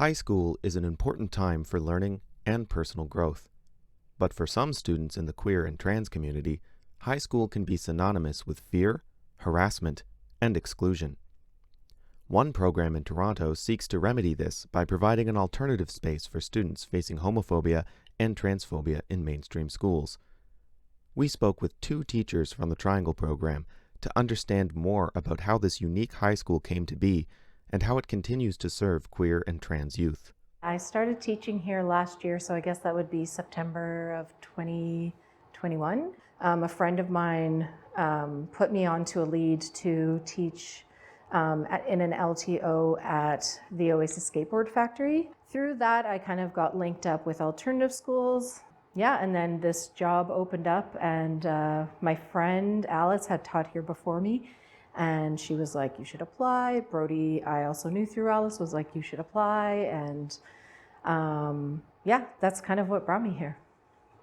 High school is an important time for learning and personal growth. But for some students in the queer and trans community, high school can be synonymous with fear, harassment, and exclusion. One program in Toronto seeks to remedy this by providing an alternative space for students facing homophobia and transphobia in mainstream schools. We spoke with two teachers from the Triangle program to understand more about how this unique high school came to be and how it continues to serve queer and trans youth. I started teaching here last year, so I guess that would be September of 2021. A friend of mine put me onto a lead to teach in an LTO at the OISE skateboard factory. Through that, I kind of got linked up with alternative schools. Yeah, and then this job opened up, and my friend Alice had taught here before me, and she was like, you should apply. Brody, I also knew through Alice, was like, you should apply, and yeah, that's kind of what brought me here.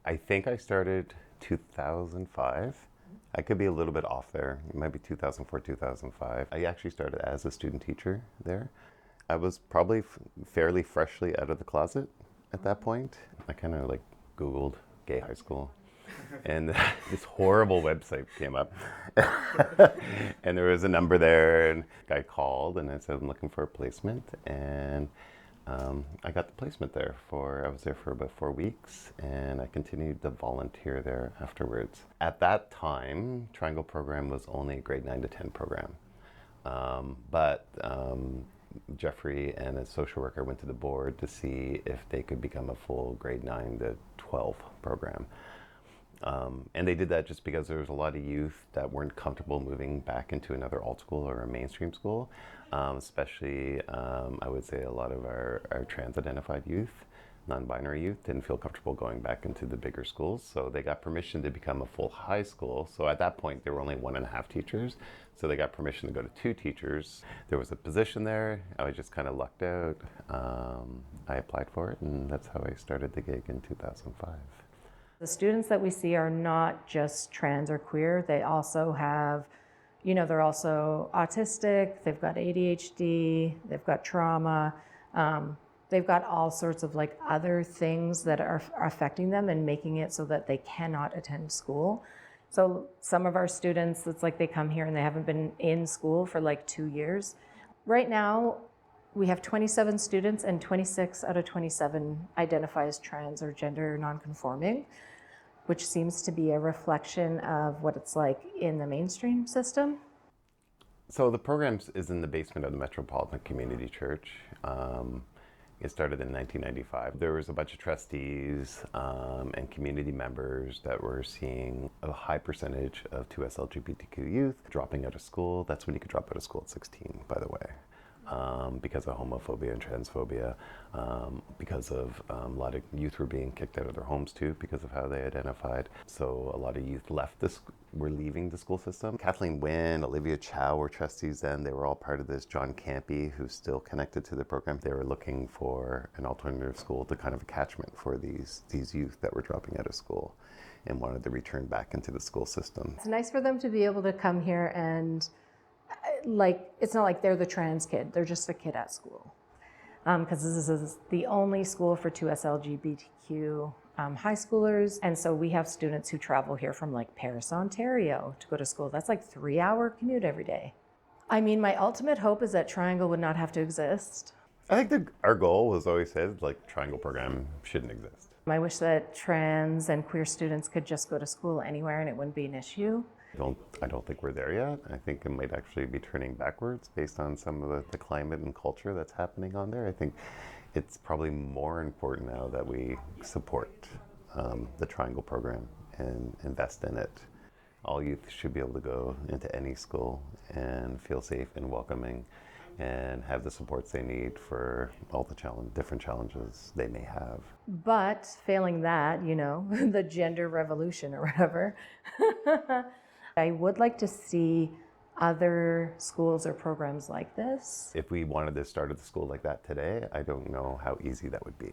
I think I started 2005. I could be a little bit off there. It might be 2004, 2005. I actually started as a student teacher there. I was probably fairly freshly out of the closet at that point. I kind of like Googled gay high school and this horrible website came up and there was a number there and I called and I said, I'm looking for a placement, and I got the placement there I was there for about 4 weeks, and I continued to volunteer there afterwards. At that time, Triangle program was only a grade 9 to 10 program. But Jeffrey and a social worker went to the board to see if they could become a full grade 9 to 12 program. And they did that just because there was a lot of youth that weren't comfortable moving back into another alt school or a mainstream school. Especially, I would say a lot of our trans-identified youth, non-binary youth, didn't feel comfortable going back into the bigger schools. So they got permission to become a full high school. So at that point, there were only 1.5 teachers. So they got permission to go to 2 teachers. There was a position there. I just kind of lucked out. I applied for it, and that's how I started the gig in 2005. The students that we see are not just trans or queer. They also have, they're also autistic, they've got ADHD, they've got trauma, they've got all sorts of like other things that are affecting them and making it so that they cannot attend school. So some of our students, it's like they come here and they haven't been in school for like 2 years. Right now, we have 27 students, and 26 out of 27 identify as trans or gender nonconforming, which seems to be a reflection of what it's like in the mainstream system. So the program is in the basement of the Metropolitan Community Church. It started in 1995. There was a bunch of trustees and community members that were seeing a high percentage of 2S LGBTQ youth dropping out of school. That's when you could drop out of school at 16, by the way. Because of homophobia and transphobia, because of a lot of youth were being kicked out of their homes too because of how they identified. So a lot of youth were leaving the school system. Kathleen Wynn, Olivia Chow were trustees then. They were all part of this. John Campy, who's still connected to the program, they were looking for an alternative school to kind of a catchment for these youth that were dropping out of school and wanted to return back into the school system. It's nice for them to be able to come here and it's not like they're the trans kid, they're just a kid at school. Because this is the only school for 2S LGBTQ high schoolers. And so we have students who travel here from like Paris, Ontario to go to school. That's like 3-hour commute every day. I mean, my ultimate hope is that Triangle would not have to exist. I think our goal was always said, Triangle program shouldn't exist. I wish that trans and queer students could just go to school anywhere and it wouldn't be an issue. I don't think we're there yet. I think it might actually be turning backwards based on some of the climate and culture that's happening on there. I think it's probably more important now that we support the Triangle program and invest in it. All youth should be able to go into any school and feel safe and welcoming and have the supports they need for all the different challenges they may have. But failing that, the gender revolution or whatever, I would like to see other schools or programs like this. If we wanted to start at the school like that today, I don't know how easy that would be.